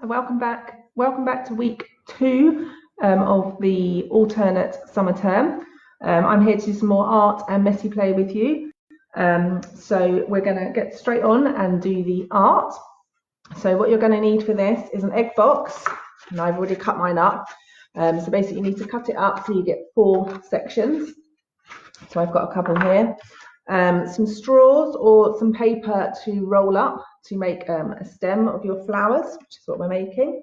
welcome back. Welcome back to week 2 of the alternate summer term. I'm here to do some more art and messy play with you. So we're going to get straight on and do the art. So what you're going to need for this is an egg box, and I've already cut mine up. So basically you need to cut it up so you get 4 sections. So I've got a couple here. Some straws or some paper to roll up to make a stem of your flowers, which is what we're making,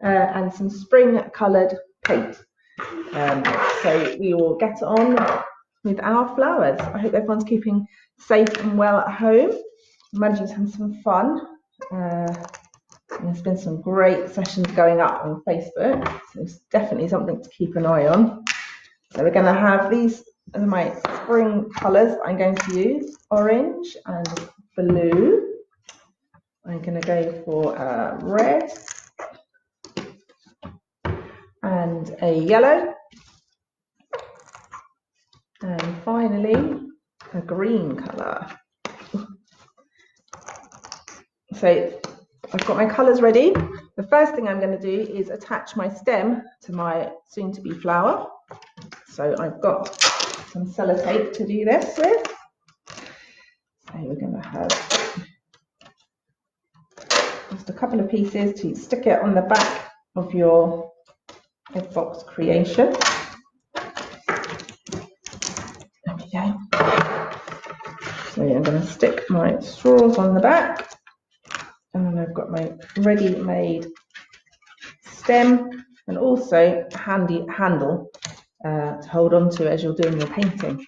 and some spring coloured paint. So we will get on with our flowers. I hope everyone's keeping safe and well at home, managing to have some fun. There's been some great sessions going up on Facebook, so it's definitely something to keep an eye on. So we're going to have these as my spring colours I'm going to use: orange and blue. I'm going to go for red and a yellow, and finally a green colour. So I've got my colours ready. The first thing I'm going to do is attach my stem to my soon-to-be flower. So I've got some sellotape to do this with. So we're going to have just a couple of pieces to stick it on the back of your egg box creation. There we go. So I'm going to stick my straws on the back, and I've got my ready-made stem and also a handy handle to hold on to as you're doing your painting.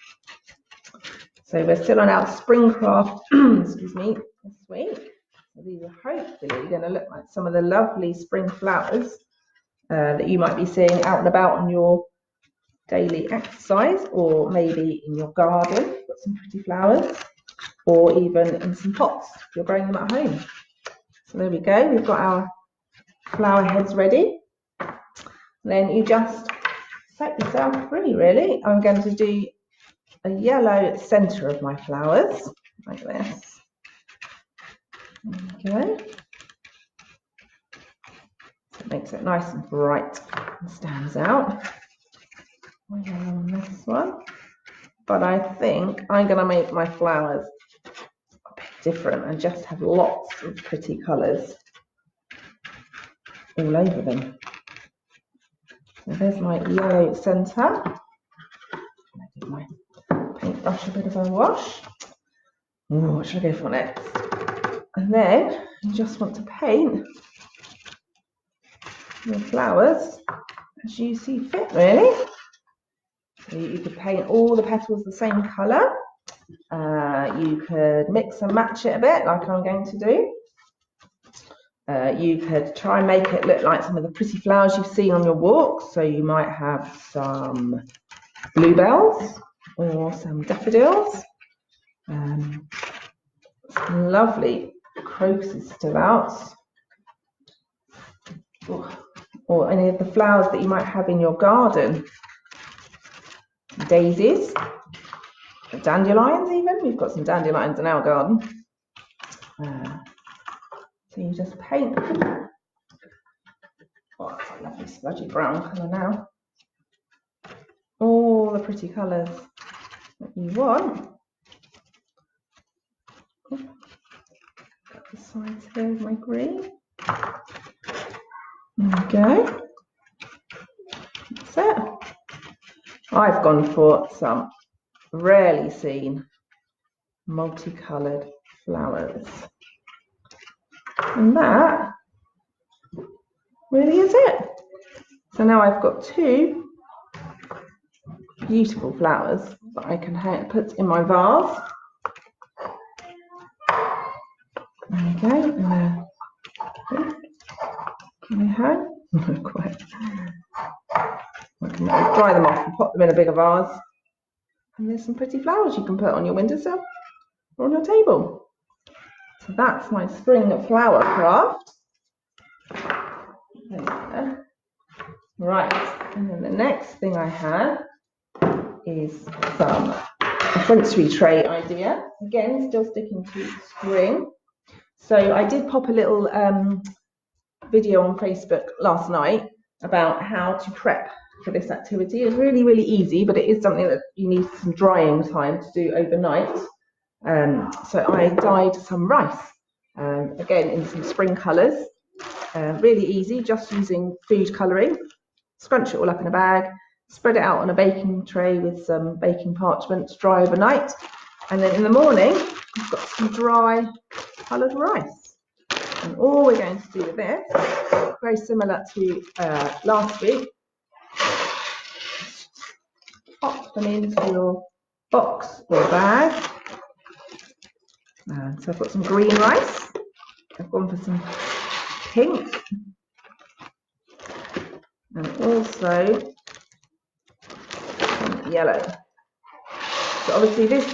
So we're still on our spring craft, excuse me, this week. So these are hopefully going to look like some of the lovely spring flowers that you might be seeing out and about on your daily exercise, or maybe in your garden. You've got some pretty flowers, or even in some pots if you're growing them at home. So there we go, we've got our flower heads ready. Then you just set yourself free, really. I'm going to do a yellow centre of my flowers, like this. There we go. It makes it nice and bright and stands out. Yellow on this one. But I think I'm going to make my flowers a bit different and just have lots of pretty colours all over them. So there's my yellow centre. I give my paintbrush a bit of a wash. Ooh, what should I go for next? And then you just want to paint your flowers as you see fit, really. So you could paint all the petals the same colour. You could mix and match it a bit, like I'm going to do. You could try and make it look like some of the pretty flowers you've seen on your walks. So you might have some bluebells or some daffodils. Some lovely crocuses still out. Or any of the flowers that you might have in your garden. Daisies, dandelions even. We've got some dandelions in our garden. So you just paint. Oh, that's a lovely smudgy brown colour now. All the pretty colours that you want. Got the sides here with my green. There we go. That's it. I've gone for some rarely seen multicoloured flowers. And that really is it. So now I've got 2 beautiful flowers that I can put in my vase. There we go. Can I hang? Not quite. I can dry them off and pop them in a bigger vase. And there's some pretty flowers you can put on your windowsill or on your table. So that's my spring flower craft. There. Right, and then the next thing I have is a sensory tray idea. Again, still sticking to spring. So I did pop a little video on Facebook last night about how to prep for this activity. It's really, really easy, but it is something that you need some drying time to do overnight. So I dyed some rice, again in some spring colours. Really easy, just using food colouring. Scrunch it all up in a bag, spread it out on a baking tray with some baking parchment to dry overnight, and then in the morning I've got some dry coloured rice. And all we're going to do with this, very similar to last week, pop them into your box or bag. So I've got some green rice, I've gone for some pink, and also some yellow. So obviously this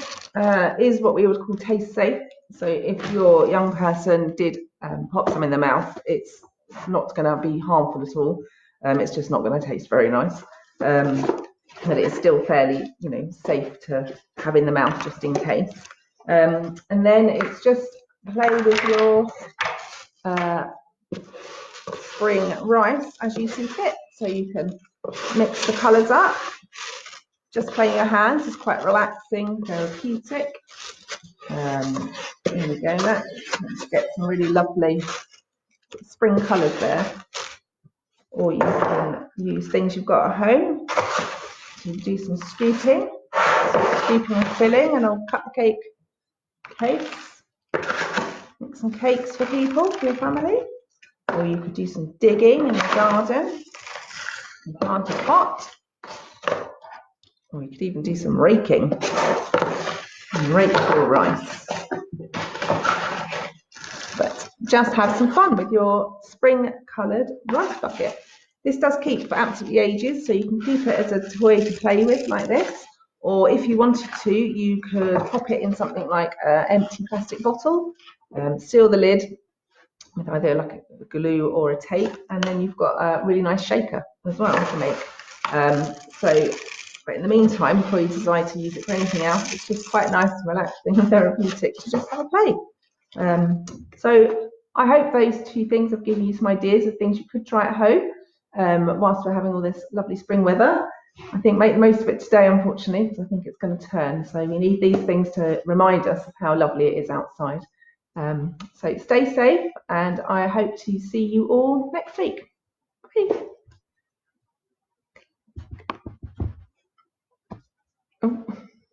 is what we would call taste safe. So if your young person did pop some in their mouth, it's not going to be harmful at all. It's just not going to taste very nice. But it's still fairly, safe to have in the mouth just in case. And then it's just play with your spring rice as you see fit. So you can mix the colours up. Just playing your hands is quite relaxing, therapeutic. Here we go. Let's get some really lovely spring colours there. Or you can use things you've got at home to do some scooping and filling, and I'll cut the cakes, make some cakes for people, for your family. Or you could do some digging in the garden and plant a pot. Or you could even do some raking and rake your rice. But just have some fun with your spring coloured rice bucket. This does keep for absolutely ages, so you can keep it as a toy to play with like this, or if you wanted to, you could pop it in something like an empty plastic bottle, seal the lid with either like a glue or a tape, and then you've got a really nice shaker as well to make. But in the meantime, before you decide to use it for anything else, it's just quite nice and relaxing and therapeutic to just have a play. So I hope those two things have given you some ideas of things you could try at home whilst we're having all this lovely spring weather. I think make the most of it today, unfortunately, because I think it's going to turn. So we need these things to remind us of how lovely it is outside. So stay safe, and I hope to see you all next week. Bye.